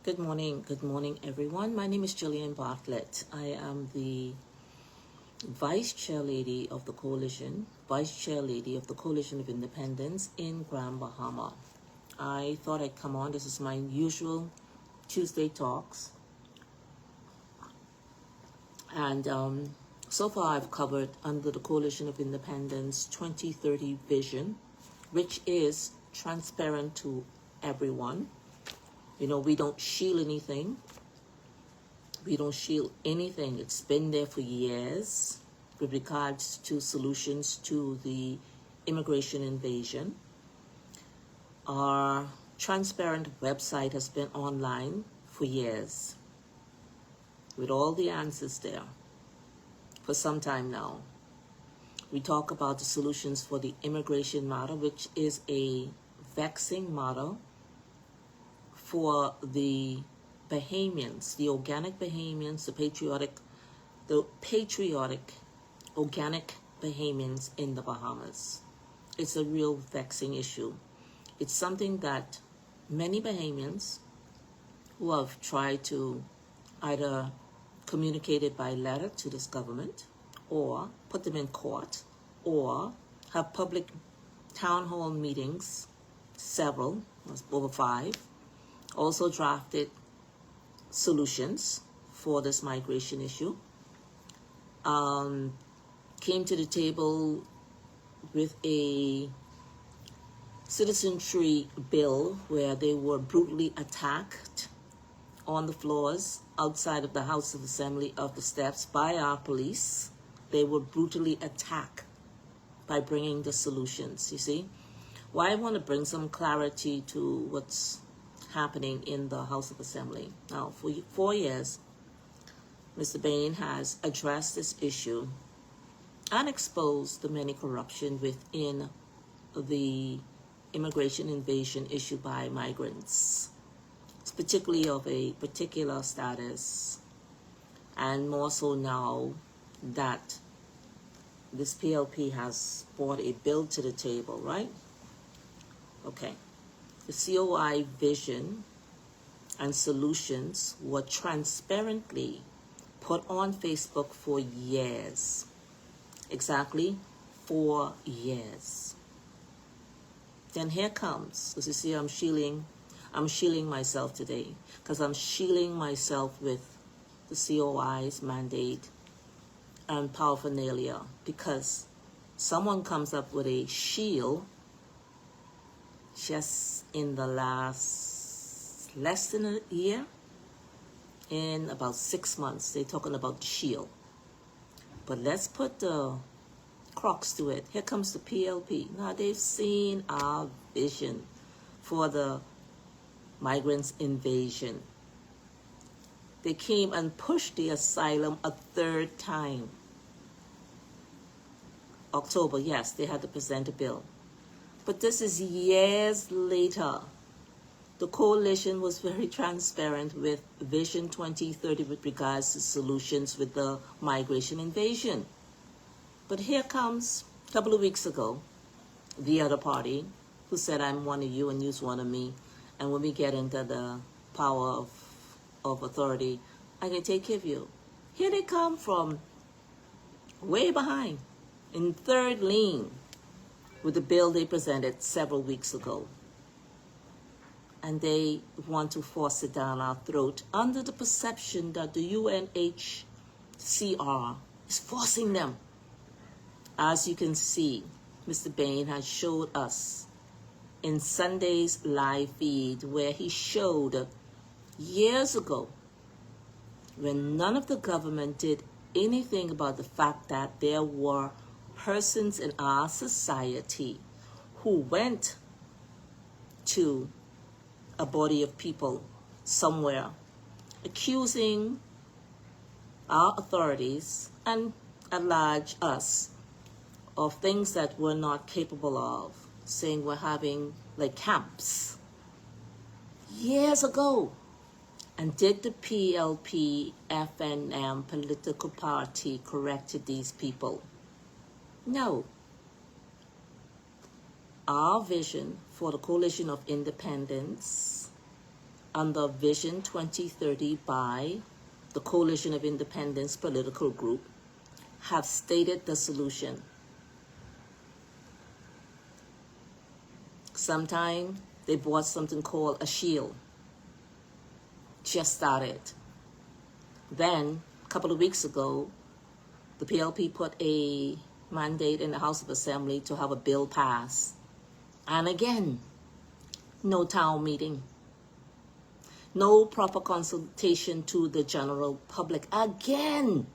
Good morning, everyone. My name is Jillian Bartlett. I am the Vice Chair Lady of the Coalition, Vice Chair Lady of the Coalition of Independence in Grand Bahama. I thought I'd come on. This is my usual Tuesday talks. And so far I've covered under the Coalition of Independence 2030 vision, which is transparent to everyone. You know, we don't shield anything. We don't shield anything. It's been there for years with regards to solutions to the immigration invasion. Our transparent website has been online for years with all the answers there for some time now. We talk about the solutions for the immigration matter, which is a vexing matter for the Bahamians, the organic Bahamians, the patriotic organic Bahamians in the Bahamas. It's a real vexing issue. It's something that many Bahamians who have tried to either communicate it by letter to this government or put them in court or have public town hall meetings, several, over 5, also drafted solutions for this migration issue, came to the table with a citizenry bill where they were brutally attacked on the floors outside of the House of Assembly of the steps by our police. They were brutally attacked by bringing the solutions, you see. Well, I want to bring some clarity to what's happening in the House of Assembly. Now, for 4 years, Mr. Bain has addressed this issue and exposed the many corruption within the immigration invasion issue by migrants. It's particularly of a particular status, and more so now that this PLP has brought a bill to the table, right? Okay. The COI vision and solutions were transparently put on Facebook for years. Exactly 4 years. Then here comes, as you see, I'm shielding myself today because I'm shielding myself with the COI's mandate and paraphernalia, because someone comes up with a shield just in the less than a year, in about 6 months, they're talking about the shield. But let's put the crux to it. Here comes the PLP. Now they've seen our vision for the migrants invasion. They came and pushed the asylum a 3rd time. October, yes, they had to present a bill. But this is years later. The coalition was very transparent with Vision 2030 with regards to solutions with the migration invasion. But here comes, a couple of weeks ago, the other party who said, I'm one of you and you's one of me. And when we get into the power of authority, I can take care of you. Here they come from way behind in 3rd lane with the bill they presented several weeks ago. And they want to force it down our throat under the perception that the UNHCR is forcing them. As you can see, Mr. Bain has showed us in Sunday's live feed where he showed years ago when none of the government did anything about the fact that there were persons in our society who went to a body of people somewhere accusing our authorities and at large us of things that we're not capable of, saying we're having like camps years ago. And did the PLP, FNM political party corrected these people? No. Our vision for the Coalition of Independence under Vision 2030 by the Coalition of Independence political group have stated the solution. Sometime they bought something called a SHEILD. Just started. Then, a couple of weeks ago, the PLP put a mandate in the House of Assembly to have a bill passed. And again, no town meeting. No proper consultation to the general public. Again.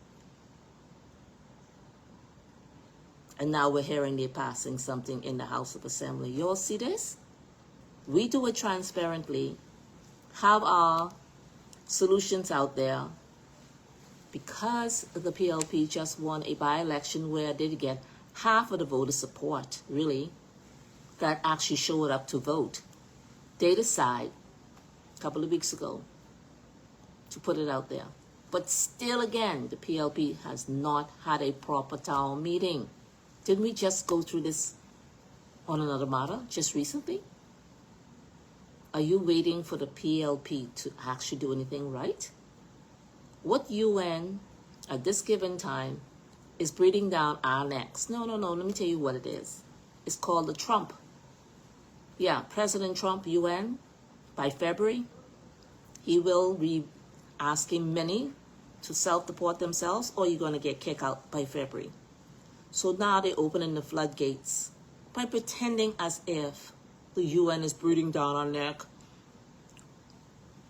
And now we're hearing they're passing something in the House of Assembly. You all see this? We do it transparently. Have our solutions out there. Because the PLP just won a by-election where they did get half of the voter support, really, that actually showed up to vote. They decide a couple of weeks ago to put it out there. But still again, the PLP has not had a proper town meeting. Didn't we just go through this on another matter just recently? Are you waiting for the PLP to actually do anything right? What UN at this given time is breathing down our necks. No, let me tell you what it is. It's called the Trump. Yeah, President Trump, UN, by February, he will be asking many to self-deport themselves, or you're going to get kicked out by February. So now they're opening the floodgates by pretending as if the UN is breathing down our neck.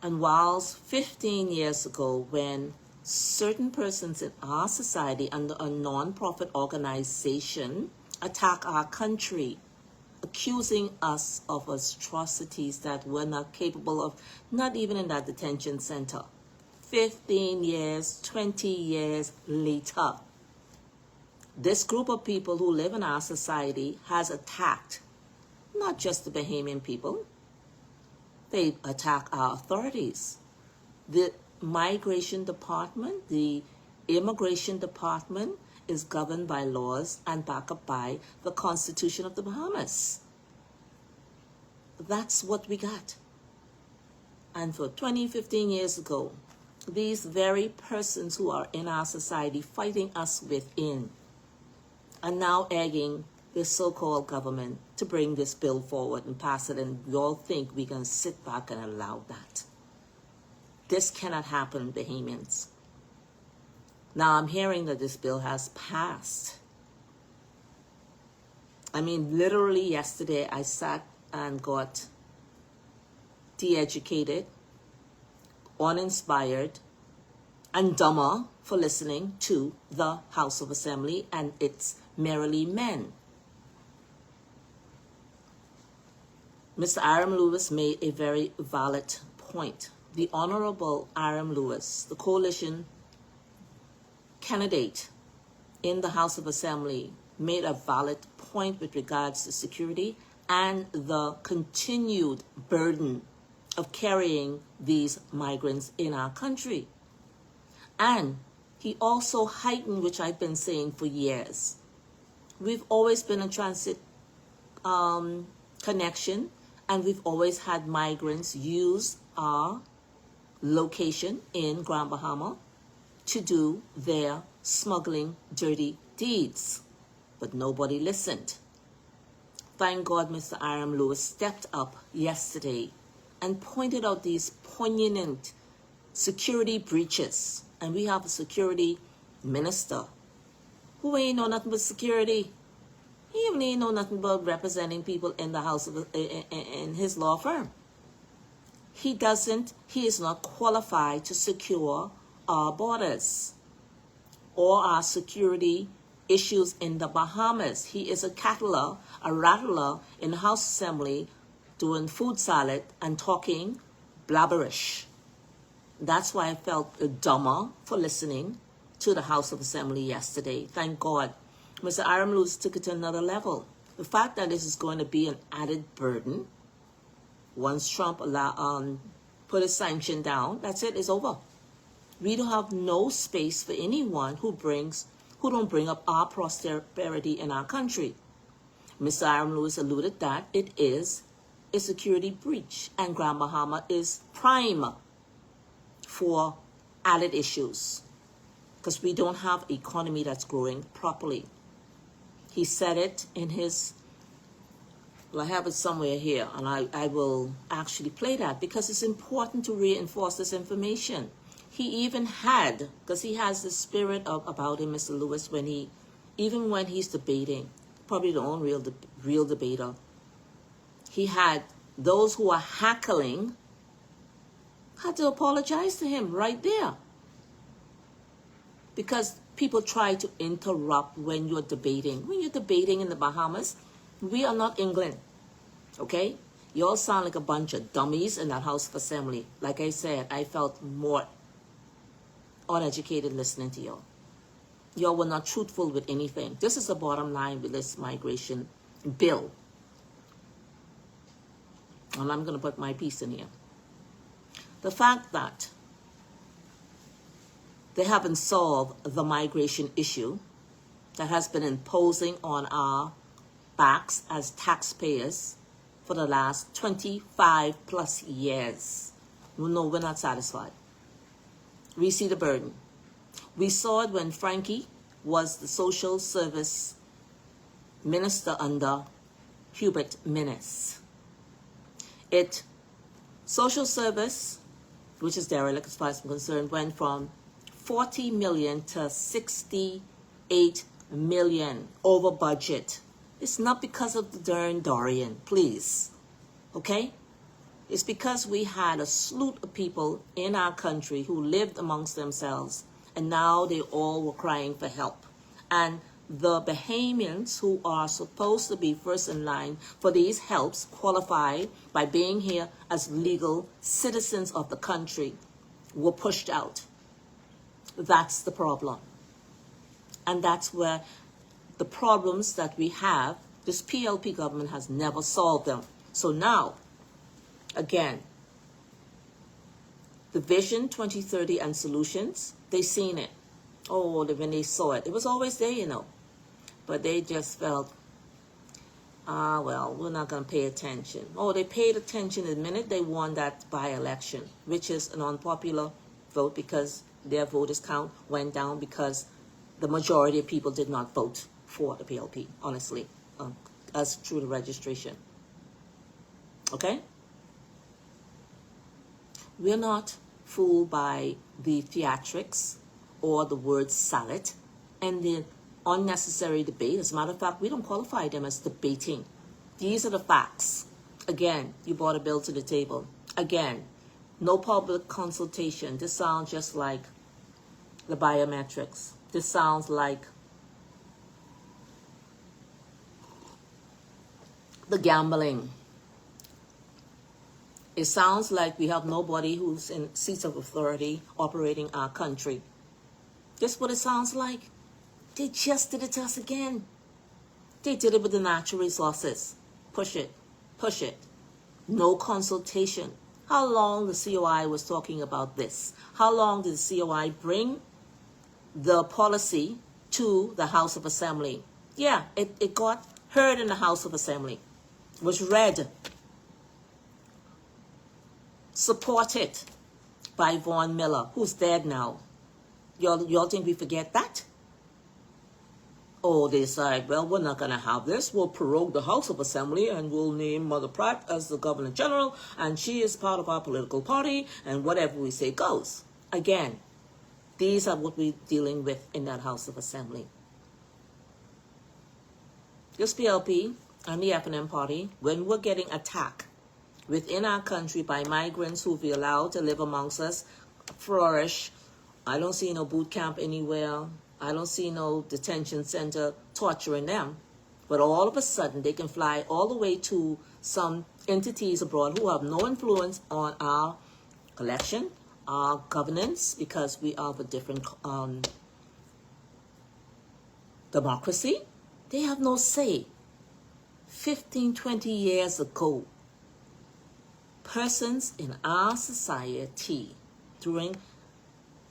And whilst 15 years ago, when certain persons in our society under a non-profit organization attack our country, accusing us of atrocities that we're not capable of, not even in that detention center. 15 years, 20 years later, this group of people who live in our society has attacked not just the Bahamian people, they attack our authorities. The Migration Department, the Immigration Department is governed by laws and backed up by the Constitution of the Bahamas. That's what we got. And for 20, 15 years ago, these very persons who are in our society fighting us within are now egging the so-called government to bring this bill forward and pass it, and we all think we can sit back and allow that. This cannot happen, Bahamians. Now I'm hearing that this bill has passed. I mean, literally yesterday I sat and got de-educated, uninspired, and dumber for listening to the House of Assembly and its merely men. Mr. Aram Lewis made a very valid point. The Honorable Aram Lewis, the coalition candidate in the House of Assembly, made a valid point with regards to security and the continued burden of carrying these migrants in our country. And he also heightened, which I've been saying for years, we've always been a transit connection, and we've always had migrants use our location in Grand Bahama to do their smuggling dirty deeds. But nobody listened. Thank God Mr. Aram Lewis stepped up yesterday and pointed out these poignant security breaches. And we have a security minister who ain't know nothing but security. He even ain't know nothing about representing people in the house of in his law firm. He is not qualified to secure our borders or our security issues in the Bahamas. He is a cattler, a rattler in the House Assembly doing food salad and talking blabberish. That's why I felt dumber for listening to the House of Assembly yesterday. Thank God. Mr. Aram Lewis took it to another level. The fact that this is going to be an added burden, once Trump put his sanction down, that's it, it's over. We don't have no space for anyone who don't bring up our prosperity in our country. Mr. Aram Lewis alluded that it is a security breach, and Grand Bahama is prime for added issues because we don't have an economy that's growing properly. He said it in his, well, I have it somewhere here, and I will actually play that because it's important to reinforce this information. He even had, because he has the spirit about him, Mr. Lewis, even when he's debating, probably the only real debater, he had those who are heckling had to apologize to him right there. Because people try to interrupt when you're debating. When you're debating in the Bahamas, we are not England, okay? You all sound like a bunch of dummies in that House of Assembly. Like I said, I felt more uneducated listening to y'all. Y'all were not truthful with anything. This is the bottom line with this migration bill. And I'm going to put my piece in here. The fact that they haven't solved the migration issue that has been imposing on our backs as taxpayers for the last 25 plus years. No, we're not satisfied. We see the burden. We saw it when Frankie was the social service minister under Hubert Minnis. Social service, which is derelict as far as I'm concerned, went from 40 million to 68 million over budget. It's not because of the darn Dorian, please. Okay? It's because we had a slew of people in our country who lived amongst themselves, and now they all were crying for help. And the Bahamians who are supposed to be first in line for these helps qualify by being here as legal citizens of the country were pushed out. That's the problem. And that's where the problems that we have, this PLP government has never solved them. So now, again, the Vision 2030 and solutions, they seen it. Oh, when they saw it. It was always there, you know. But they just felt, well, we're not going to pay attention. Oh, they paid attention the minute they won that by-election, which is an unpopular vote because their voters count went down because the majority of people did not vote for the PLP, honestly, as through the registration. Okay? We're not fooled by the theatrics or the word salad and the unnecessary debate. As a matter of fact, we don't qualify them as debating. These are the facts. Again, you brought a bill to the table. Again, no public consultation. This sounds just like the biometrics. This sounds like the gambling. It sounds like we have nobody who's in seats of authority operating our country. That's what it sounds like. They just did it to us again. They did it with the natural resources. Push it. Push it. No consultation. How long the COI was talking about this? How long did the COI bring the policy to the House of Assembly? Yeah, it got heard in the House of Assembly. Was read. Supported by Vaughn Miller, who's dead now. Y'all think we forget that? Oh, they decide, well, we're not going to have this. We'll prorogue the House of Assembly and we'll name Mother Pratt as the Governor General, and she is part of our political party, and whatever we say goes. Again, these are what we're dealing with in that House of Assembly. This PLP and the F&M party, when we're getting attacked within our country by migrants who we allowed to live amongst us, flourish, I don't see no boot camp anywhere. I don't see no detention center torturing them. But all of a sudden, they can fly all the way to some entities abroad who have no influence on our election, our governance, because we are of a different democracy. They have no say. 15, 20 years ago, persons in our society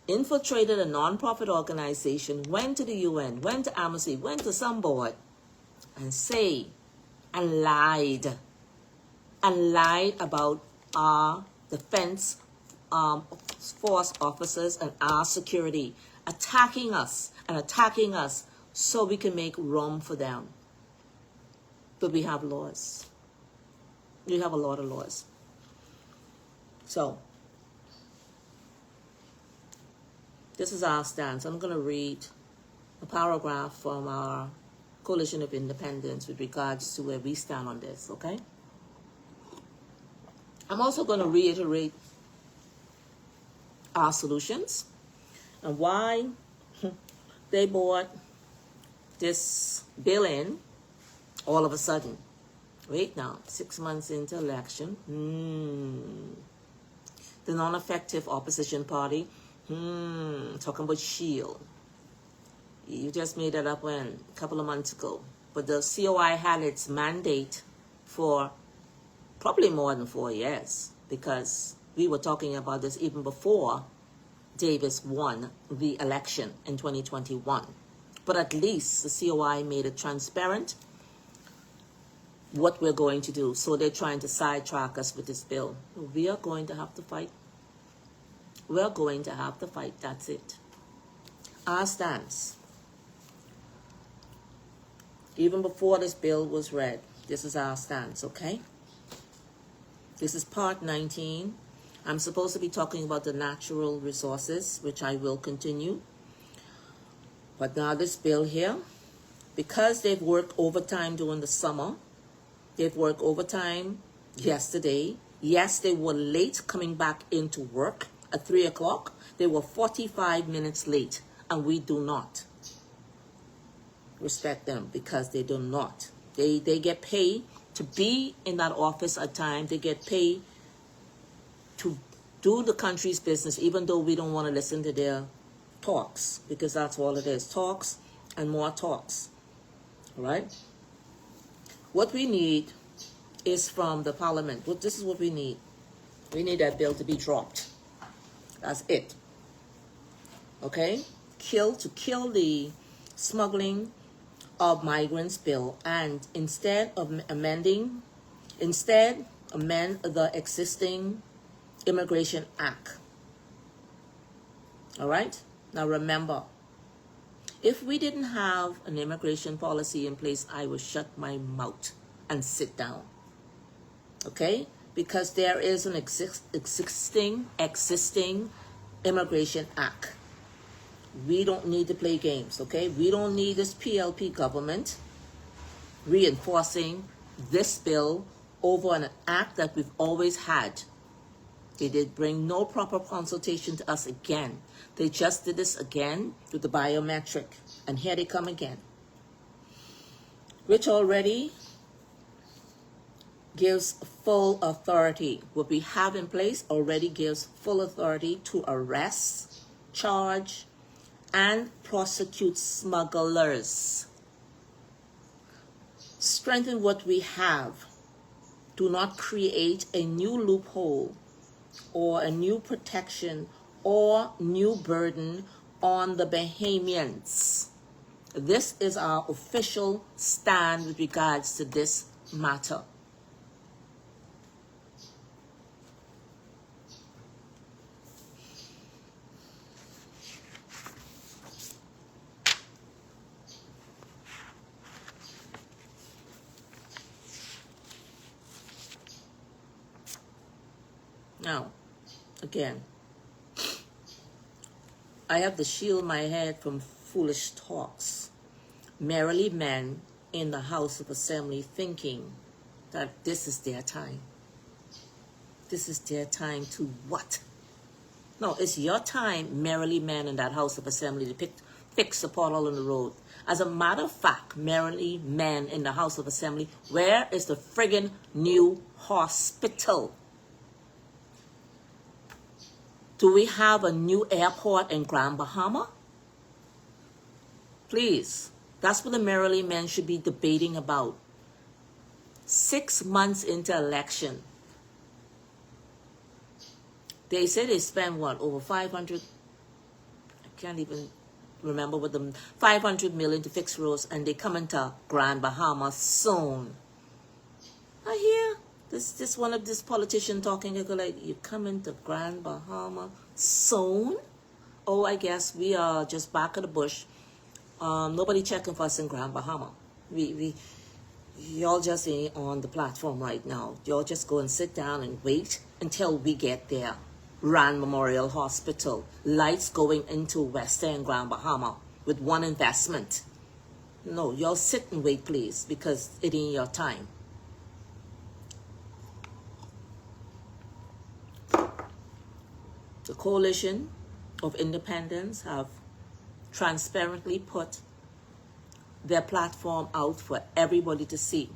infiltrated a non-profit organization, went to the UN, went to Amnesty, went to some board, and lied and lied about our defense force officers and our security, attacking us so we can make room for them. But we have laws. We have a lot of laws. So, this is our stance. I'm going to read a paragraph from our Coalition of Independence with regards to where we stand on this, okay? I'm also going to reiterate our solutions and why they brought this bill in all of a sudden. Wait now, 6 months into election, the non-effective opposition party, talking about SHEILD. You just made that up a couple of months ago. But the COI had its mandate for probably more than 4 years, because we were talking about this even before Davis won the election in 2021. But at least the COI made it transparent what we're going to do. So they're trying to sidetrack us with this bill. We are going to have to fight. We're going to have to fight. That's it. Our stance. Even before this bill was read, this is our stance, okay? This is part 19. I'm supposed to be talking about the natural resources, which I will continue. But now this bill here, because they've worked overtime during the summer, they've worked overtime yesterday. Yes, they were late coming back into work at 3 o'clock. They were 45 minutes late, and we do not respect them because they do not. They get paid to be in that office at times. They get paid to do the country's business, even though we don't want to listen to their talks, because that's all it is. Talks and more talks. All right? What we need is from the parliament. This is what we need. We need that bill to be dropped. That's it. Okay? To kill the smuggling of migrants bill, and instead amend the existing Immigration Act. All right? Now remember, if we didn't have an immigration policy in place, I would shut my mouth and sit down. Okay? Because there is an existing Immigration Act. We don't need to play games, okay? We don't need this PLP government reinforcing this bill over an act that we've always had. They did bring no proper consultation to us again. They just did this again with the biometric. And here they come again. Which already gives full authority. What we have in place already gives full authority to arrest, charge, and prosecute smugglers. Strengthen what we have. Do not create a new loophole or a new protection or new burden on the Bahamians. This is our official stand with regards to this matter. Now, again, I have to shield my head from foolish talks. Merely men in the House of Assembly thinking that this is their time. This is their time to what? No, it's your time, merely men in that House of Assembly, to fix the pothole in the road. As a matter of fact, merely men in the House of Assembly, where is the friggin' new hospital? Do we have a new airport in Grand Bahama? Please, that's what the merely men should be debating about. 6 months into election. They say they spend what, over 500, I can't even remember what the 500 million to fix roads, and they come into Grand Bahama soon. I hear This one of this politician talking, you go like, you coming to Grand Bahama soon? Oh, I guess we are just back of the bush. Nobody checking for us in Grand Bahama. Y'all just ain't on the platform right now. Y'all just go and sit down and wait until we get there. Rand Memorial Hospital, lights going into West End Grand Bahama with one investment. No, y'all sit and wait, please, because it ain't your time. The Coalition of Independents have transparently put their platform out for everybody to see.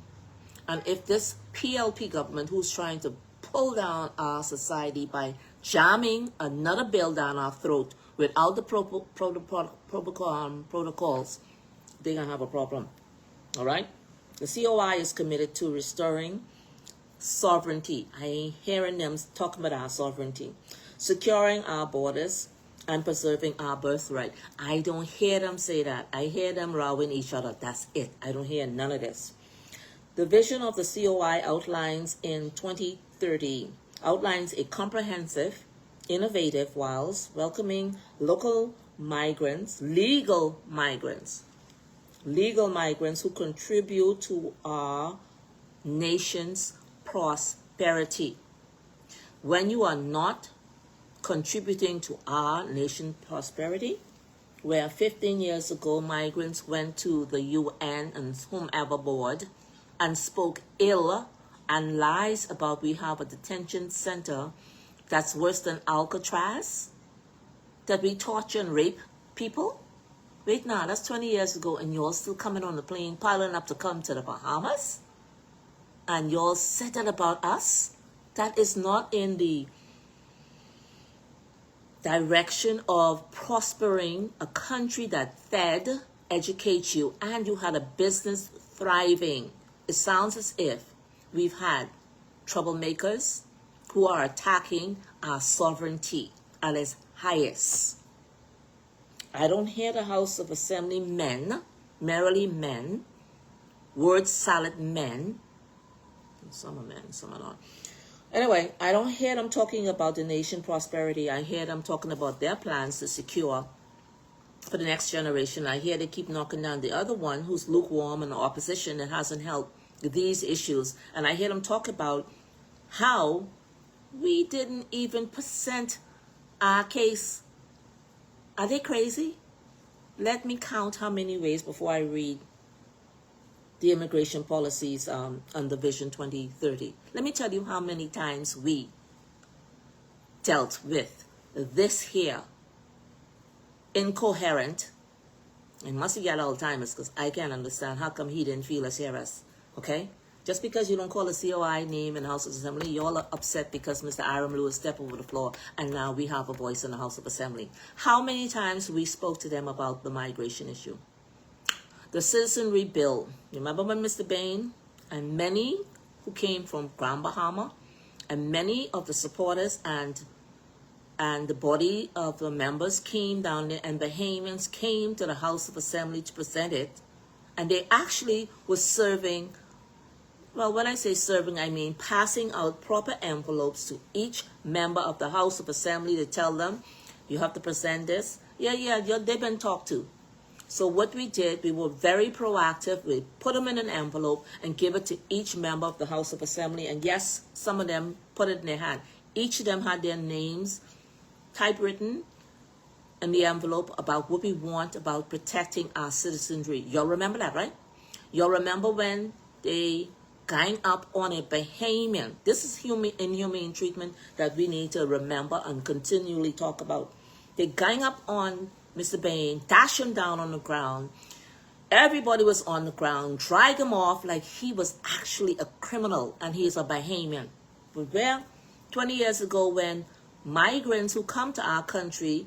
And if this PLP government, who's trying to pull down our society by jamming another bill down our throat without the protocols, they're going to have a problem. All right? The COI is committed to restoring sovereignty. I ain't hearing them talking about our sovereignty. Securing our borders and preserving our birthright. I don't hear them say that. I hear them rowing each other. That's it. I don't hear none of this. The vision of the COI outlines in 2030, outlines a comprehensive, innovative, whilst welcoming local migrants, legal migrants who contribute to our nation's prosperity. When you are not contributing to our nation's prosperity, where 15 years ago migrants went to the UN and whomever board and spoke ill and lies about we have a detention center that's worse than Alcatraz, that we torture and rape people. Wait now, that's 20 years ago, and you're still coming on the plane, piling up to come to the Bahamas? And y'all said that about us? That is not in the direction of prospering a country that fed, educates you, and you had a business thriving. It sounds as if we've had troublemakers who are attacking our sovereignty at its highest. I don't hear the House of Assembly men, merely men, word salad men, some are men, some are not. Anyway, I don't hear them talking about the nation prosperity. I hear them talking about their plans to secure for the next generation. I hear they keep knocking down the other one who's lukewarm and opposition and hasn't helped these issues. And I hear them talk about how we didn't even present our case. Are they crazy? Let me count how many ways before I read the immigration policies under Vision 2030. Let me tell you how many times we dealt with this here incoherent, and must be at Alzheimer's because I can't understand how come he didn't feel us hear us, okay? Just because you don't call a COI name in the House of Assembly, you all are upset because Mr. Aram Lewis stepped over the floor and now we have a voice in the House of Assembly. How many times we spoke to them about the migration issue? The citizenry bill. You remember when Mr. Bain and many who came from Grand Bahama and many of the supporters and the body of the members came down there and Bahamians came to the House of Assembly to present it, and they actually were serving, well, when I say serving, I mean passing out proper envelopes to each member of the House of Assembly to tell them, you have to present this. Yeah, they've been talked to. So what we did, we were very proactive. We put them in an envelope and give it to each member of the House of Assembly. And yes, some of them put it in their hand. Each of them had their names typewritten in the envelope about what we want about protecting our citizenry. Y'all remember that, right? Y'all remember when they gang up on a Bahamian? This is inhumane treatment that we need to remember and continually talk about. They gang up on Mr. Bain, dash him down on the ground. Everybody was on the ground, drag him off like he was actually a criminal and he's a Bahamian. But where 20 years ago when migrants who come to our country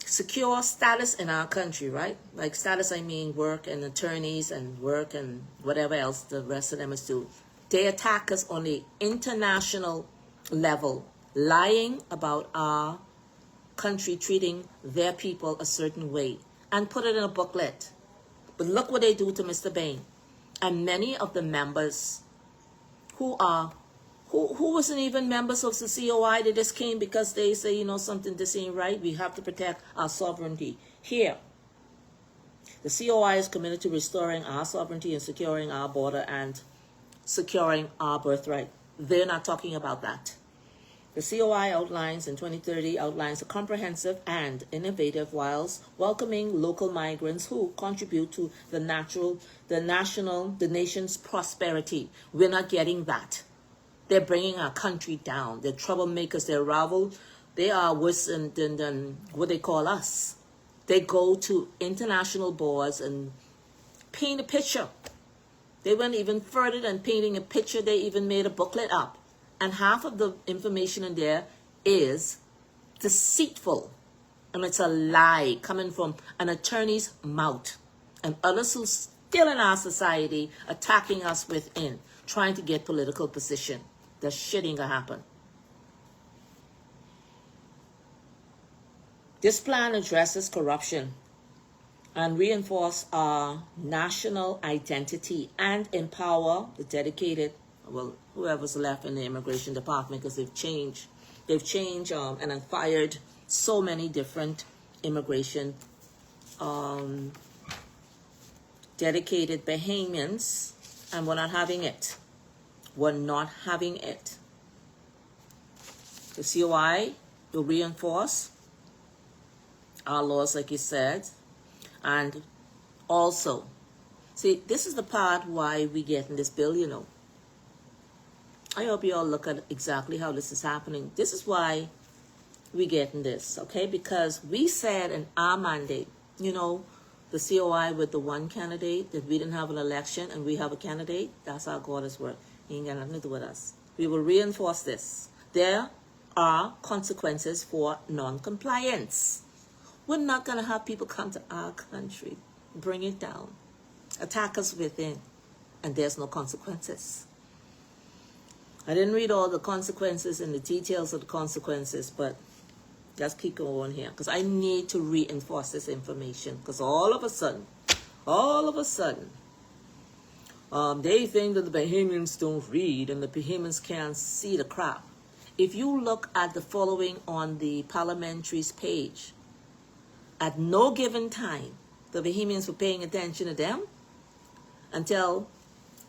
secure status in our country, right? Like status, I mean work and attorneys and work and whatever else the rest of them is do. They attack us on the international level, lying about our country treating their people a certain way and put it in a booklet. But look what they do to Mr. Bain and many of the members who are who wasn't even members of the COI. They just came because they say, you know, something this ain't right. We have to protect our sovereignty. Here, the COI is committed to restoring our sovereignty and securing our border and securing our birthright. They're not talking about that. The COI outlines in 2030 outlines a comprehensive and innovative whilst welcoming local migrants who contribute to the nation's prosperity. We're not getting that. They're bringing our country down. They're troublemakers. They're rival. They are worse than what they call us. They go to international boards and paint a picture. They went even further than painting a picture. They even made a booklet up. And half of the information in there is deceitful. And it's a lie coming from an attorney's mouth. And others who still in our society attacking us within, trying to get political position. That shit ain't gonna happen. This plan addresses corruption and reinforce our national identity and empower the dedicated, well, whoever's left in the immigration department, because they've changed and have fired so many different immigration dedicated Bahamians, and we're not having it. We're not having it. The COI will reinforce our laws, like you said, and also, see, this is the part why we get in this bill, you know. I hope you all look at exactly how this is happening. This is why we get in this, okay? Because we said in our mandate, you know, the COI with the one candidate, that we didn't have an election and we have a candidate. That's how God has worked. He ain't got nothing to do with us. We will reinforce this. There are consequences for non-compliance. We're not going to have people come to our country, bring it down, attack us within, and there's no consequences. I didn't read all the consequences and the details of the consequences, but let's keep going here, because I need to reinforce this information, because all of a sudden, they think that the Bahamians don't read and the Bahamians can't see the crap. If you look at the following on the parliamentaries page, at no given time, the Bahamians were paying attention to them until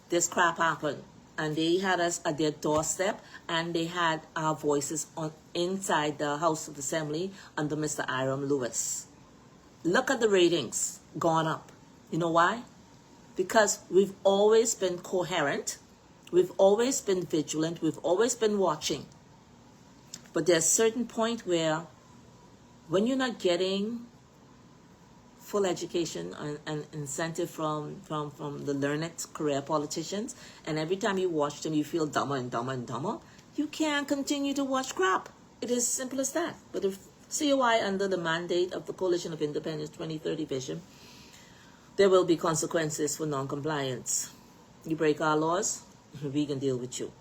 this crap happened. And they had us at their doorstep, and they had our voices on inside the House of Assembly under Mr. Iram Lewis. Look at the ratings gone up. You know why? Because we've always been coherent, we've always been vigilant, we've always been watching. But there's a certain point where when you're not getting full education and incentive from the learned career politicians, and every time you watch them you feel dumber and dumber and dumber, you can't continue to watch crap. It is simple as that. But if COI under the mandate of the Coalition of Independence 2030 vision, there will be consequences for non-compliance. You break our laws, we can deal with you.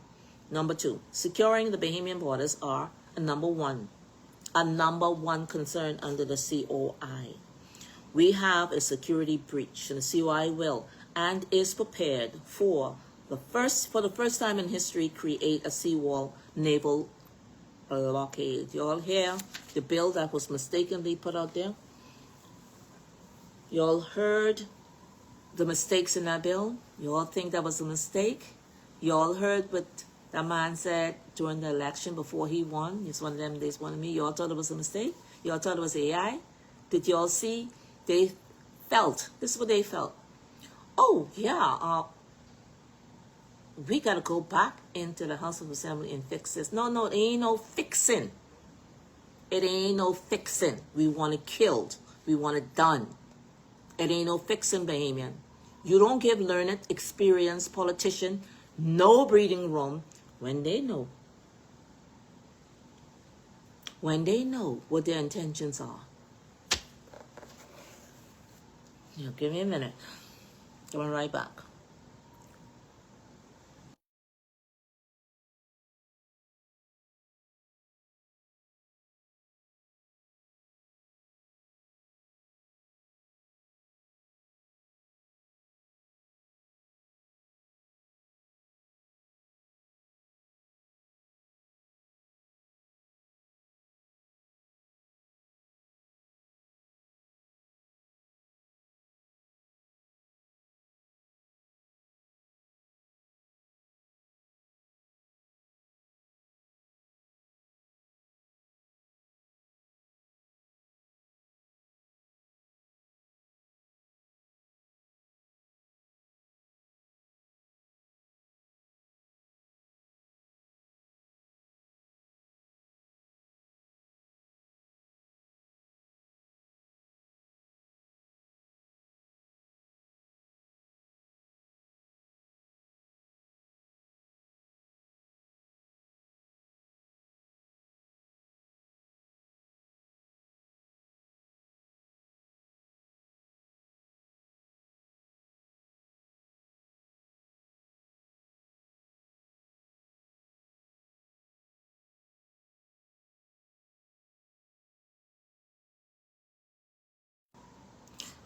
Number two, securing the Bahamian borders are a number one concern under the COI. We have a security breach, and the COI will and is prepared for the first time in history, create a seawall naval blockade. You all hear the bill that was mistakenly put out there? You all heard the mistakes in that bill? You all think that was a mistake? You all heard what that man said during the election before he won? It's one of them, there's one of me. You all thought it was a mistake? You all thought it was AI? Did you all see? They felt, this is what they felt. Oh, yeah, we got to go back into the House of Assembly and fix this. No, it ain't no fixing. It ain't no fixing. We want it killed. We want it done. It ain't no fixing, Bahamian. You don't give learned, experienced politician no breathing room when they know. When they know what their intentions are. Give me a minute. Coming right back.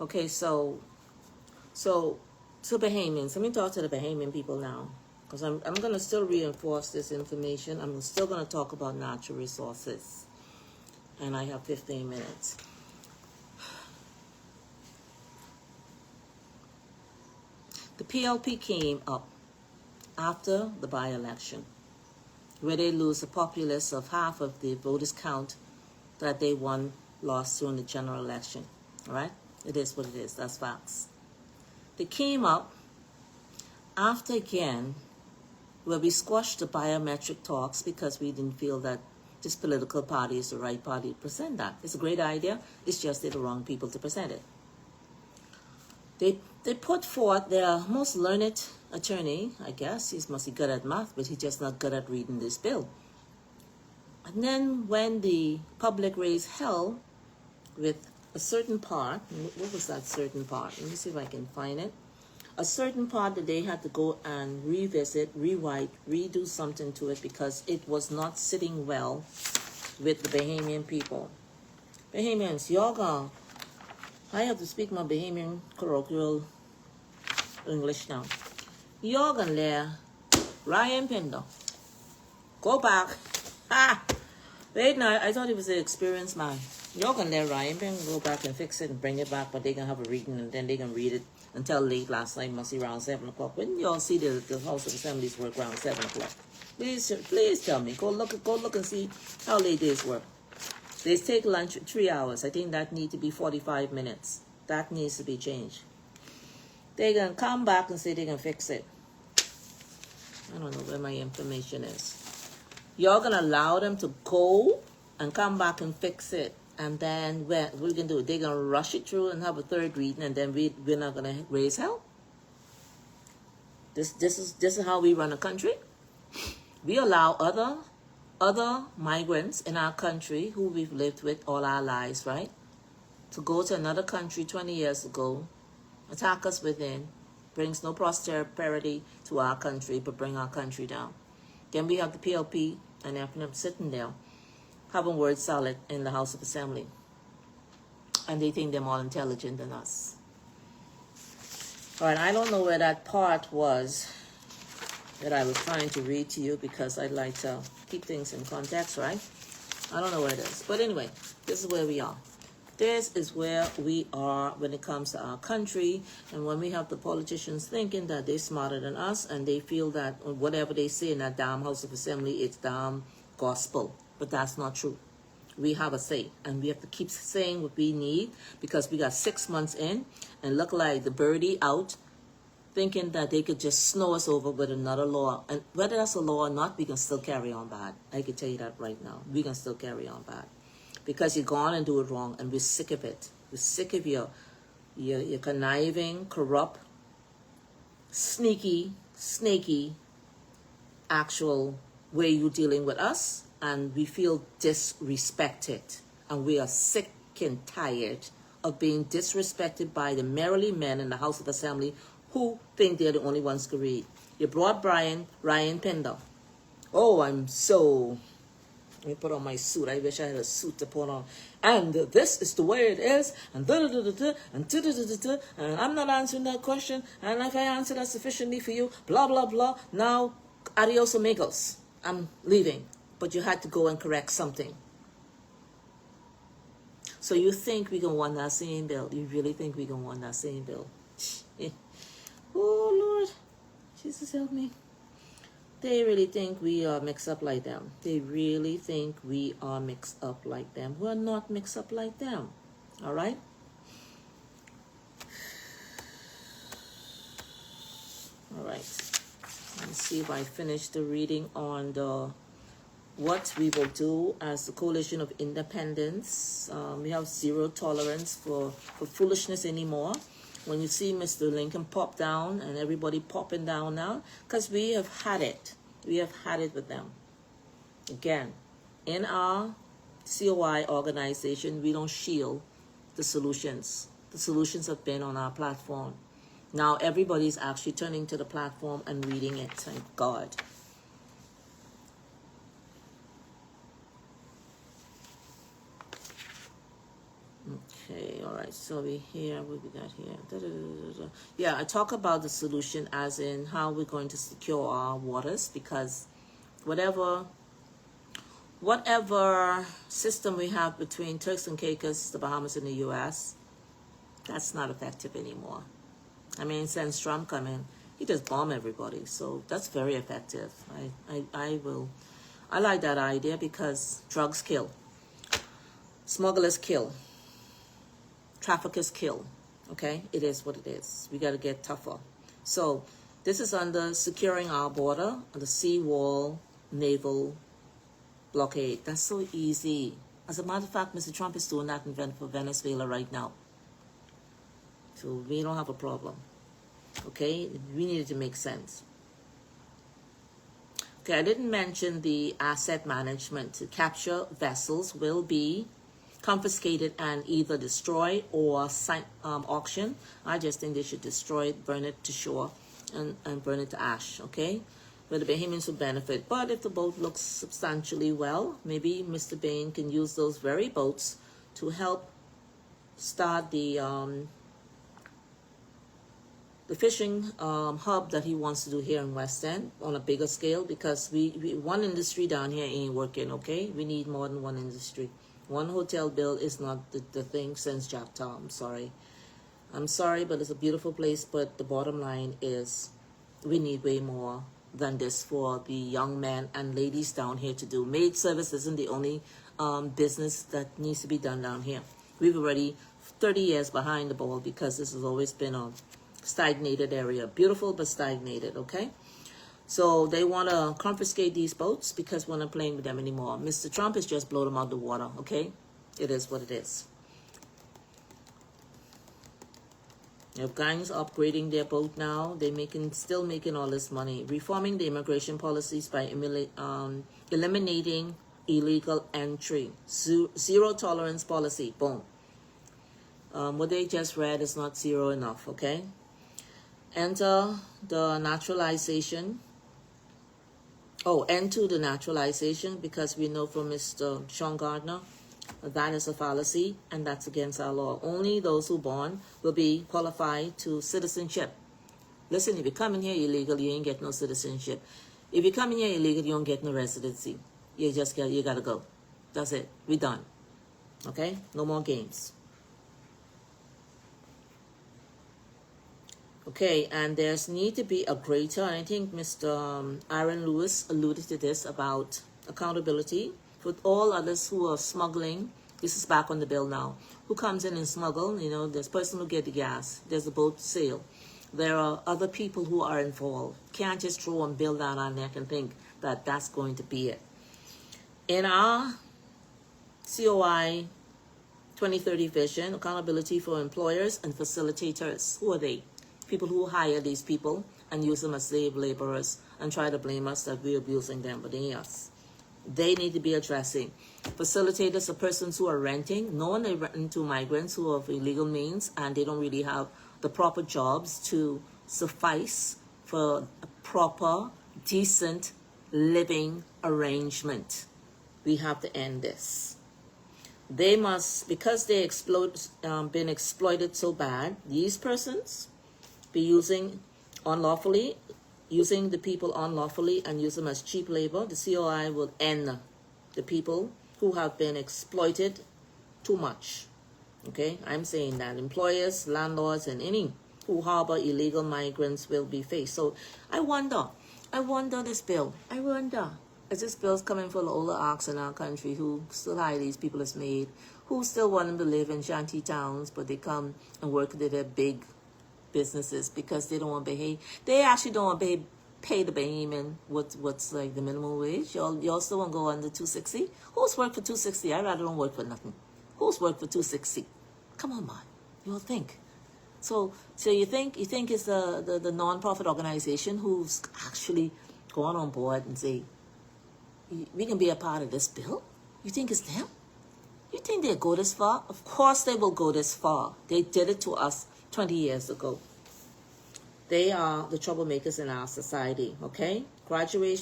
Okay, so Bahamians, let me talk to the Bahamian people now, because I'm going to still reinforce this information. I'm still going to talk about natural resources, and I have 15 minutes. The PLP came up after the by-election, where they lose a populace of half of the voters count that they lost during the general election. All right? It is what it is. That's facts. They came up after, again, where we squashed the biometric talks because we didn't feel that this political party is the right party to present that. It's a great idea. It's just they're the wrong people to present it. They put forth their most learned attorney, I guess. He's mostly good at math, but he's just not good at reading this bill. And then when the public raised hell with a certain part, what was that certain part? Let me see if I can find it. A certain part that they had to go and revisit, rewrite, redo something to it because it was not sitting well with the Bahamian people. Bahamians, y'all gone. I have to speak my Bahamian colloquial English now. Y'all gonna let Ryan Pendo go back. Wait, no, I thought he was an experienced man. Y'all gonna let Ryan Pendo go back and fix it and bring it back, but they gonna have a reading and then they can read it until late last night, must be around 7 o'clock. When y'all see the House of Assemblies work around 7 o'clock? Please tell me. Go look and see how late they work. They take lunch 3 hours. I think that needs to be 45 minutes. That needs to be changed. They gonna come back and say they can fix it. I don't know where my information is. Y'all gonna allow them to go and come back and fix it. And then what we can do? They're gonna rush it through and have a third reading, and then we're not gonna raise hell. This is how we run a country. We allow other migrants in our country who we've lived with all our lives, right, to go to another country 20 years ago, attack us within, brings no prosperity to our country, but bring our country down. Then we have the PLP, and after them sitting there, having word salad in the House of Assembly. And they think they're more intelligent than us. All right, I don't know where that part was that I was trying to read to you because I'd like to keep things in context, right? I don't know where it is. But anyway, this is where we are. This is where we are when it comes to our country, and when we have the politicians thinking that they're smarter than us and they feel that whatever they say in that damn House of Assembly, it's damn gospel. But that's not true. We have a say, and we have to keep saying what we need because we got 6 months in and look like the birdie out thinking that they could just snow us over with another law. And whether that's a law or not, we can still carry on bad. I can tell you that right now. We can still carry on bad. Because you go on and do it wrong, and we're sick of it. We're sick of your conniving, corrupt, sneaky, snaky, actual way you're dealing with us, and we feel disrespected. And we are sick and tired of being disrespected by the merely men in the House of Assembly who think they're the only ones to read. You brought Ryan Pendo. Oh, I'm so... Let me put on my suit. I wish I had a suit to put on. And this is the way it is. And and I'm not answering that question. And if I answer that sufficiently for you, blah, blah, blah. Now, adios amigos. I'm leaving. But you had to go and correct something. So you think we can want that same bill? You really think we can want that same bill? Oh, Lord. Jesus help me. They really think we are mixed up like them. They really think we are mixed up like them. We're not mixed up like them. All right? All right. Let's see if I finish the reading on what we will do as the Coalition of Independence. We have zero tolerance for foolishness anymore. When you see Mr. Lincoln pop down and everybody popping down now, because we have had it. We have had it with them. Again, in our COI organization, we don't shield the solutions. The solutions have been on our platform. Now everybody's actually turning to the platform and reading it. Thank God. Okay, all right, so what we got here? Yeah, I talk about the solution as in how we're going to secure our waters, because whatever system we have between Turks and Caicos, the Bahamas, and the U.S., that's not effective anymore. I mean, since Trump come in, he just bomb everybody, so that's very effective. I like that idea, because drugs kill, smugglers kill, traffickers kill. Okay, it is what it is. We got to get tougher. So this is under securing our border, the seawall, naval blockade. That's so easy. As a matter of fact, Mr. Trump is doing that for Venezuela right now. So we don't have a problem. Okay, we need it to make sense. Okay, I didn't mention the asset management. To capture vessels will be confiscated and either destroyed or auction. I just think they should destroy it, burn it to shore, and burn it to ash, okay? Where the Bahamians will benefit. But if the boat looks substantially well, maybe Mr. Bain can use those very boats to help start the fishing hub that he wants to do here in West End on a bigger scale, because we one industry down here ain't working, okay? We need more than one industry. One hotel bill is not the thing since Jacktown. I'm sorry, but it's a beautiful place, but the bottom line is we need way more than this for the young men and ladies down here to do. Maid service isn't the only business that needs to be done down here. We've already 30 years behind the ball, because this has always been a stagnated area. Beautiful, but stagnated, okay? So they want to confiscate these boats because we're not playing with them anymore. Mr. Trump has just blown them out the water, okay? It is what it is. If gangs upgrading their boat now, they're still making all this money. Reforming the immigration policies by eliminating illegal entry. Zero tolerance policy, boom. What they just read is not zero enough, okay? Enter the naturalization. End to the naturalization, because we know from Mr. Sean Gardner that is a fallacy, and that's against our law. Only those who born will be qualified to citizenship. Listen, if you come in here illegal, you ain't get no citizenship. If you come in here illegal, you don't get no residency. You gotta go. That's it. We done. Okay? No more games. Okay, and there's need to be a greater, and I think Mr. Aaron Lewis alluded to this, about accountability for all others who are smuggling. This is back on the bill now. Who comes in and smuggle? You know, there's person who get the gas. There's a boat sail. There are other people who are involved. Can't just throw and bill down our neck and think that that's going to be it. In our COI 2030 vision, accountability for employers and facilitators. Who are they? People who hire these people and use them as slave laborers and try to blame us that we're abusing them, but they ain't us. They need to be addressing. Facilitators are persons who are renting, knowing they're renting to migrants who are of illegal means, and they don't really have the proper jobs to suffice for a proper, decent living arrangement. We have to end this. They must, because they been exploited so bad, these persons be using the people unlawfully and use them as cheap labor. The COI will end the people who have been exploited too much. Okay, I'm saying that employers, landlords, and any who harbor illegal migrants will be faced. So I wonder this bill. I wonder, as this bill's coming for the older ox in our country who still hire these people as maid, who still want them to live in shanty towns, but they come and work at their big businesses because they don't want to behave. They actually don't want to pay the Bahamian what's like the minimum wage. Y'all still want to go under 260? Who's worked for 260? I rather don't work for nothing. Who's worked for 260? Come on, man. You'll think. So you think it's the non-profit organization who's actually gone on board and say, we can be a part of this bill? You think it's them? You think they'll go this far? Of course they will go this far. They did it to us 20 years ago. They are the troublemakers in our society, okay? Graduate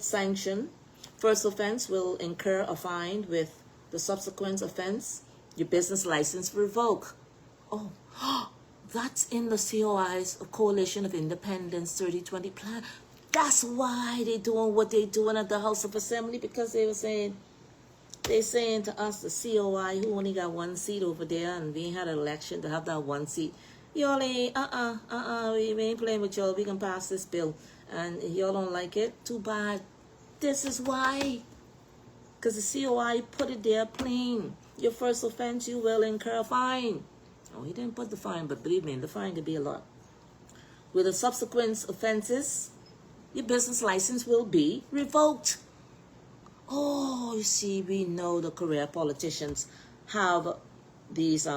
sanction. First offense will incur a fine with the subsequent offense Your business license revoked. Oh, that's in the COI's Coalition of Independence 3020 plan. That's why they doing what they doing at the House of Assembly, because they saying to us, the COI, who only got one seat over there, and we had an election to have that one seat. Y'all ain't, we ain't playing with y'all. We can pass this bill. And if y'all don't like it, too bad. This is why. Because the COI put it there plain. Your first offense, you will incur a fine. Oh, he didn't put the fine, but believe me, the fine could be a lot. With the subsequent offenses, your business license will be revoked. Oh, you see, we know the career politicians have these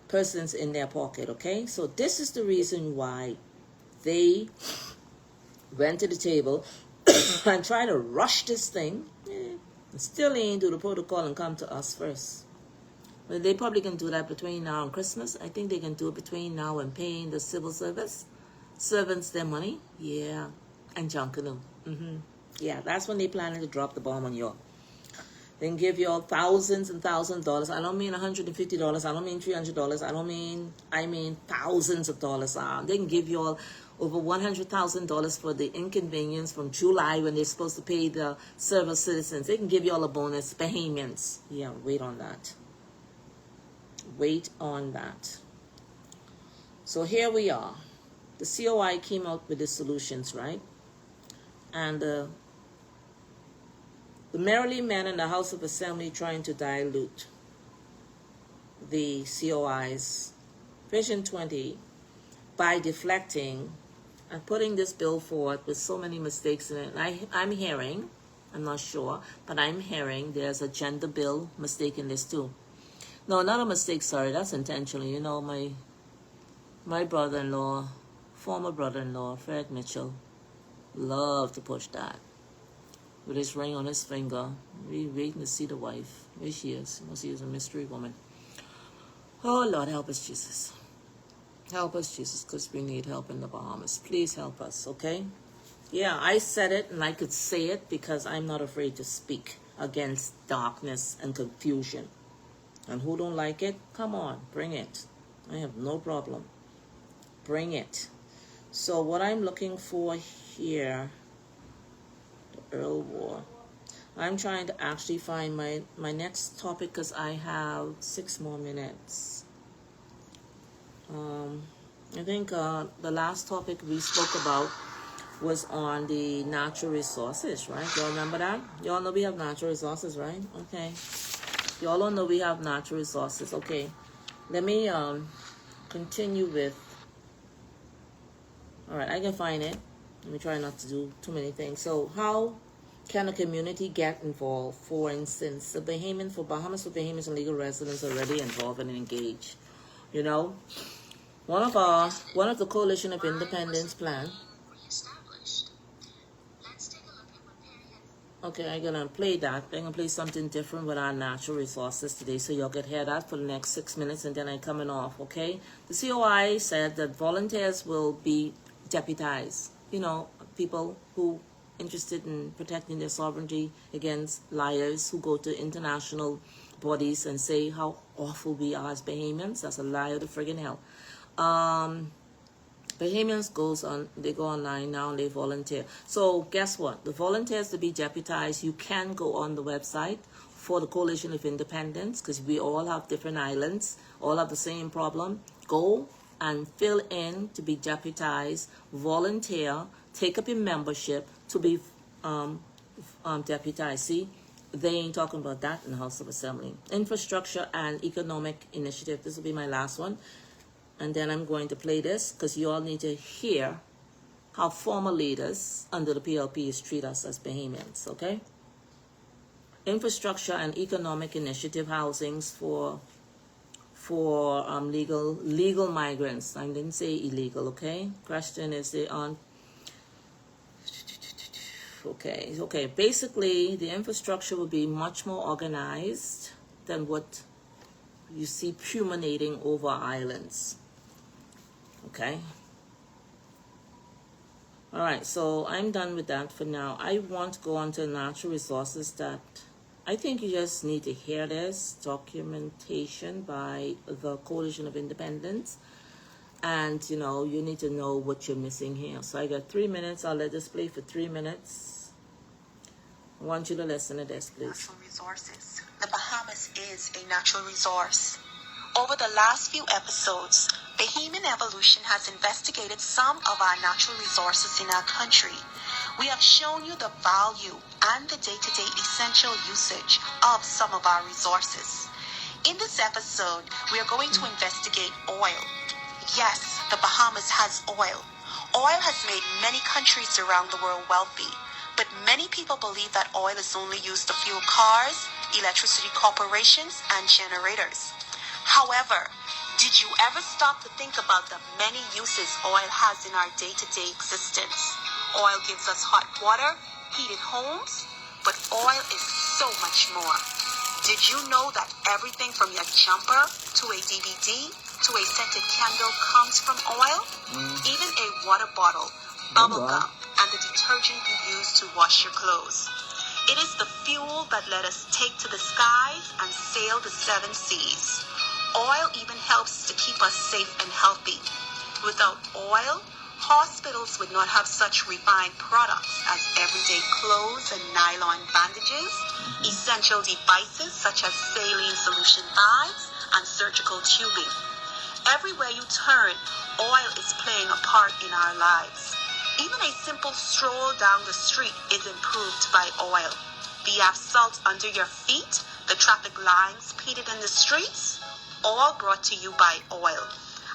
persons in their pocket, okay? So this is the reason why they went to the table and tried to rush this thing. Still ain't do the protocol and come to us first. Well, they probably can do that between now and Christmas. I think they can do it between now and paying the civil servants their money. Yeah, and junking them. Yeah, that's when they planning to drop the bomb on y'all. They can give y'all thousands and thousands of dollars. I don't mean $150. I don't mean $300. I mean thousands of dollars. They can give y'all over $100,000 for the inconvenience from July when they're supposed to pay the service citizens. They can give y'all a bonus, payments. Yeah, wait on that. Wait on that. So here we are. The COI came out with the solutions, right? And the merely men in the House of Assembly trying to dilute the COI's Vision 20 by deflecting and putting this bill forward with so many mistakes in it. And I'm hearing, I'm not sure, but I'm hearing there's a gender bill mistake in this too. No, not a mistake, sorry, that's intentional. You know, my brother-in-law, former brother-in-law, Fred Mitchell, loved to push that. With his ring on his finger, we waiting to see the wife. Here she is. You know, she is a mystery woman. Oh, Lord, help us, Jesus. Help us, Jesus, because we need help in the Bahamas. Please help us, okay? Yeah, I said it, and I could say it because I'm not afraid to speak against darkness and confusion. And who don't like it, come on, bring it. I have no problem. Bring it. So what I'm looking for here, the Earl War. I'm trying to actually find my next topic because I have 6 more minutes. I think the last topic we spoke about was on the natural resources, right? Y'all remember that? Y'all know we have natural resources, right? Okay. Y'all don't know we have natural resources. Okay. Let me continue with... Alright, I can find it. Let me try not to do too many things. So, how can a community get involved? For instance, the Bahamas for Bahamas and legal residents already involved and engaged. You know, one of the Coalition of Independence plan. Okay, I'm gonna play that. I'm gonna play something different with our natural resources today, so y'all can hear that for the next 6 minutes, and then I'm coming off. Okay, the COI said that volunteers will be deputized. You know, people who interested in protecting their sovereignty against liars who go to international bodies and say how awful we are as Bahamians. That's a lie to friggin' hell. Bahamians they go online now and they volunteer. So guess what? The volunteers to be deputized, you can go on the website for the Coalition of Independence, because we all have different islands, all have the same problem. Go and fill in to be deputized, volunteer, take up your membership to be deputized. See, they ain't talking about that in the House of Assembly. Infrastructure and economic initiative. This will be my last one. And then I'm going to play this because you all need to hear how former leaders under the PLPs treat us as Bahamians, okay? Infrastructure and economic initiative housings for legal migrants. I didn't say illegal, okay? Question is they on... Okay. Basically, the infrastructure will be much more organized than what you see pulmonating over islands. Okay. All right, so I'm done with that for now. I want to go on to natural resources that I think you just need to hear this documentation by the Coalition of Independence. And, you know, you need to know what you're missing here. So I got 3 minutes. I'll let this play for 3 minutes. I want you to listen to this, please. Natural resources. The Bahamas is a natural resource. Over the last few episodes, Bahamian Evolution has investigated some of our natural resources in our country. We have shown you the value and the day-to-day essential usage of some of our resources. In this episode, we are going to investigate oil. Yes, the Bahamas has oil. Oil has made many countries around the world wealthy, but many people believe that oil is only used to fuel cars, electricity corporations, and generators. However, did you ever stop to think about the many uses oil has in our day-to-day existence? Oil gives us hot water, heated homes, but oil is so much more. Did you know that everything from your jumper to a DVD to a scented candle comes from oil? Even a water bottle, bubble gum, and the detergent you use to wash your clothes. It is the fuel that let us take to the skies and sail the 7 seas. Oil even helps to keep us safe and healthy. Without oil, hospitals would not have such refined products as everyday clothes and nylon bandages, essential devices such as saline solution bags and surgical tubing. Everywhere you turn, oil is playing a part in our lives. Even a simple stroll down the street is improved by oil. The asphalt under your feet, the traffic lights painted in the streets, all brought to you by oil.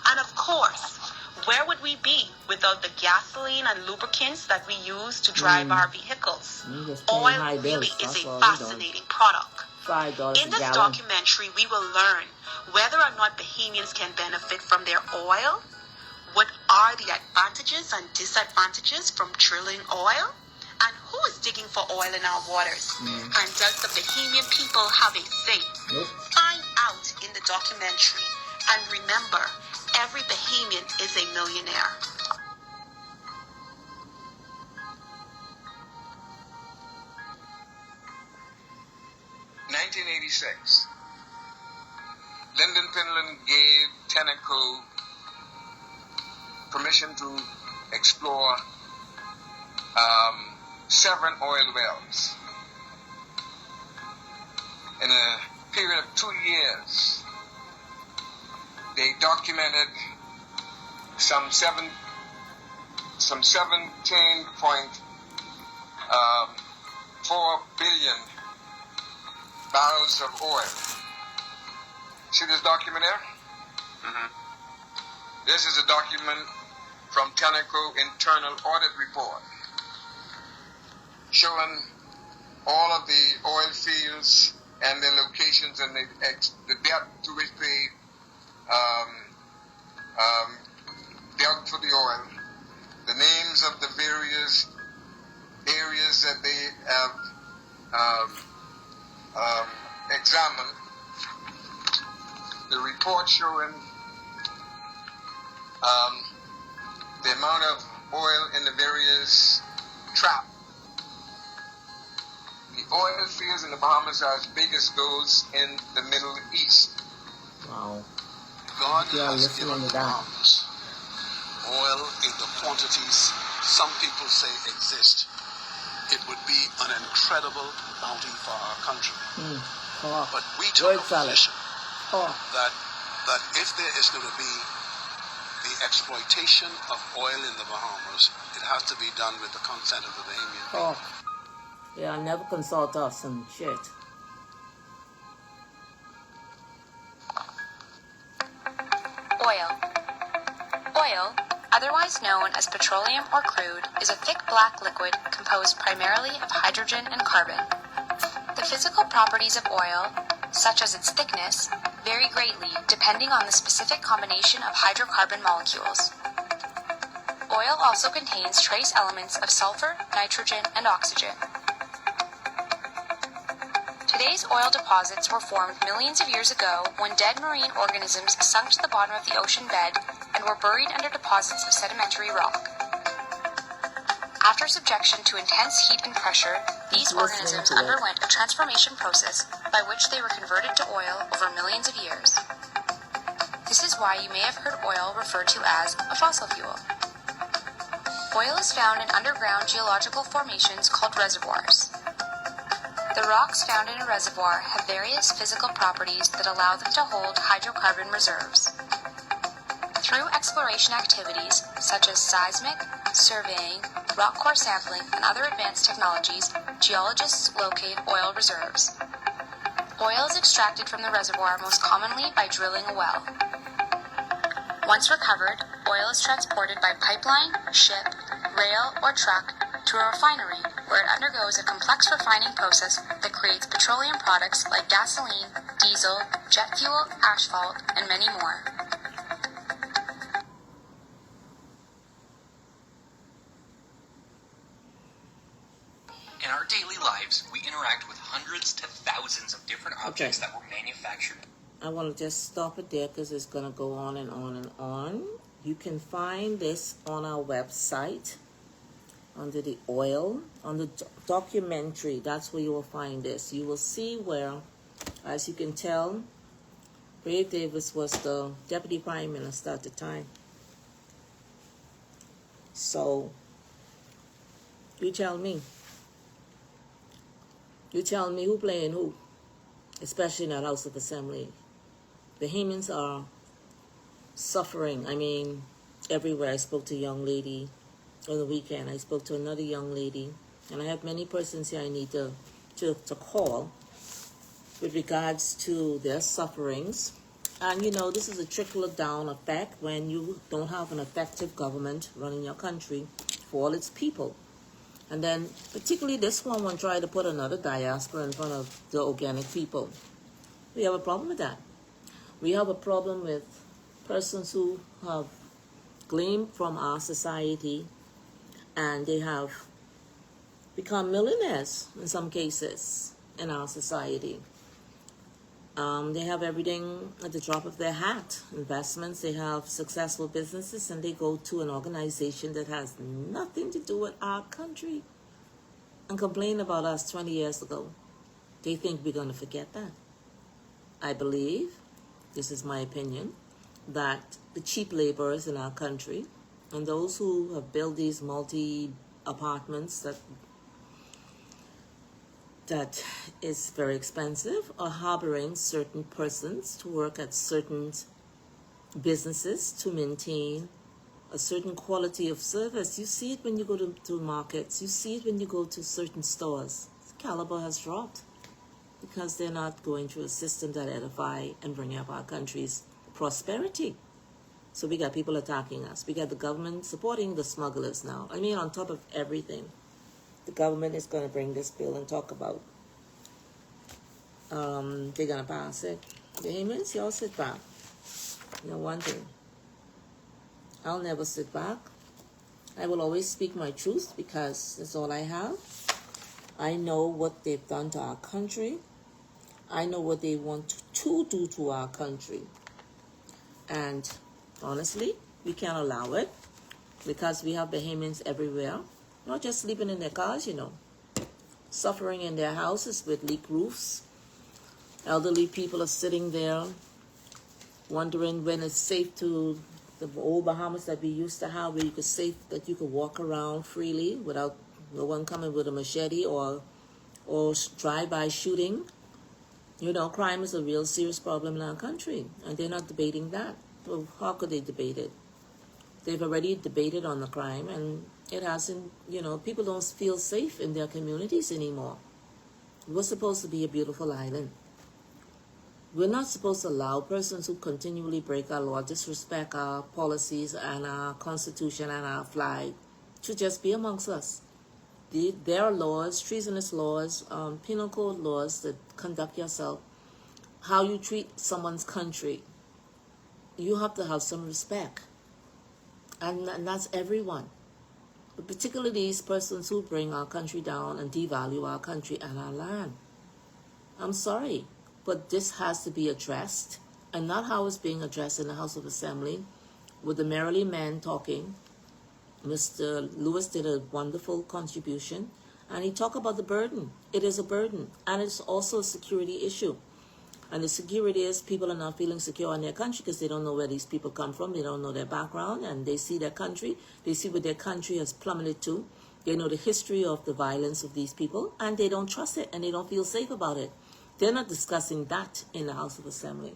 And of course, where would we be without the gasoline and lubricants that we use to drive our vehicles? Oil really is a fascinating product. In this documentary, we will learn whether or not Bahamians can benefit from their oil, what are the advantages and disadvantages from drilling oil, and who is digging for oil in our waters, and does the Bahamian people have a say? Find out in the documentary, and remember, every Bahamian is a millionaire. (1986). Lyndon Finland gave Tenneco permission to explore 7 oil wells. In a period of 2 years, they documented some 17.4 billion barrels of oil. See this document here? This is a document from Tenneco Internal Audit Report showing all of the oil fields and their locations and the depth to which they dug for the oil, the names of the various areas that they have examined, the report showing the amount of oil in the various traps. The oil fields in the Bahamas are as big as those in the Middle East. Wow. God has given the Bahamas oil in the quantities some people say exist. It would be an incredible bounty for our country. But we took a position that if there is going to be the exploitation of oil in the Bahamas, it has to be done with the consent of the Bahamian people. Yeah, never consult us and shit. Oil. Oil, otherwise known as petroleum or crude, is a thick black liquid composed primarily of hydrogen and carbon. The physical properties of oil, such as its thickness, vary greatly depending on the specific combination of hydrocarbon molecules. Oil also contains trace elements of sulfur, nitrogen, and oxygen. Today's oil deposits were formed millions of years ago when dead marine organisms sunk to the bottom of the ocean bed and were buried under deposits of sedimentary rock. After subjection to intense heat and pressure, these organisms underwent a transformation process by which they were converted to oil over millions of years. This is why you may have heard oil referred to as a fossil fuel. Oil is found in underground geological formations called reservoirs. The rocks found in a reservoir have various physical properties that allow them to hold hydrocarbon reserves. Through exploration activities such as seismic, surveying, rock core sampling, and other advanced technologies, geologists locate oil reserves. Oil is extracted from the reservoir most commonly by drilling a well. Once recovered, oil is transported by pipeline, ship, rail, or truck to a refinery where it undergoes a complex refining process that creates petroleum products like gasoline, diesel, jet fuel, asphalt, and many more. In our daily lives, we interact with hundreds to thousands of different objects that were manufactured. I want to just stop it there because it's going to go on and on and on. You can find this on our website under the oil, on the documentary. That's where you will find this. You will see where, as you can tell, Brave Davis was the Deputy Prime Minister at the time. So, you tell me. You tell me who playing who, especially in that House of Assembly. Bahamians are suffering. I mean, everywhere. I spoke to a young lady on the weekend. I spoke to another young lady. And I have many persons here I need to call with regards to their sufferings. And, you know, this is a trickle-down effect when you don't have an effective government running your country for all its people. And then, particularly this one try to put another diaspora in front of the organic people. We have a problem with that. We have a problem with persons who have gleaned from our society and they have become millionaires in some cases in our society. They have everything at the drop of their hat. Investments, they have successful businesses, and they go to an organization that has nothing to do with our country and complain about us 20 years ago. They think we're going to forget that. I believe, this is my opinion, that the cheap laborers in our country and those who have built these multi-apartments that is very expensive are harboring certain persons to work at certain businesses to maintain a certain quality of service. You see it when you go to markets. You see it when you go to certain stores. The caliber has dropped because they're not going through a system that edify and bring up our country's prosperity. So we got people attacking us. We got the government supporting the smugglers now. I mean, on top of everything, the government is going to bring this bill and talk about. They're going to pass it. Bahamians, y'all sit back. You know one thing. I'll never sit back. I will always speak my truth because that's all I have. I know what they've done to our country. I know what they want to do to our country. And honestly, we can't allow it because we have Bahamians everywhere. Not just sleeping in their cars, you know. Suffering in their houses with leaked roofs. Elderly people are sitting there wondering when it's safe to the old Bahamas that we used to have, where you could walk around freely without no one coming with a machete or drive-by shooting. You know, crime is a real serious problem in our country, and they're not debating that. Well, how could they debate it? They've already debated on the crime, and it hasn't, you know, people don't feel safe in their communities anymore. We're supposed to be a beautiful island. We're not supposed to allow persons who continually break our law, disrespect our policies and our constitution and our flag, to just be amongst us. There are laws, treasonous laws, penal code laws that conduct yourself, how you treat someone's country. You have to have some respect. And that's everyone. But particularly these persons who bring our country down and devalue our country and our land. I'm sorry, but this has to be addressed, and not how it's being addressed in the House of Assembly with the merely men talking Mr. Lewis did a wonderful contribution, and he talked about the burden. It is a burden, and it's also a security issue. And the security is people are not feeling secure in their country because they don't know where these people come from. They don't know their background, and they see their country. They see what their country has plummeted to. They know the history of the violence of these people, and they don't trust it, and they don't feel safe about it. They're not discussing that in the House of Assembly.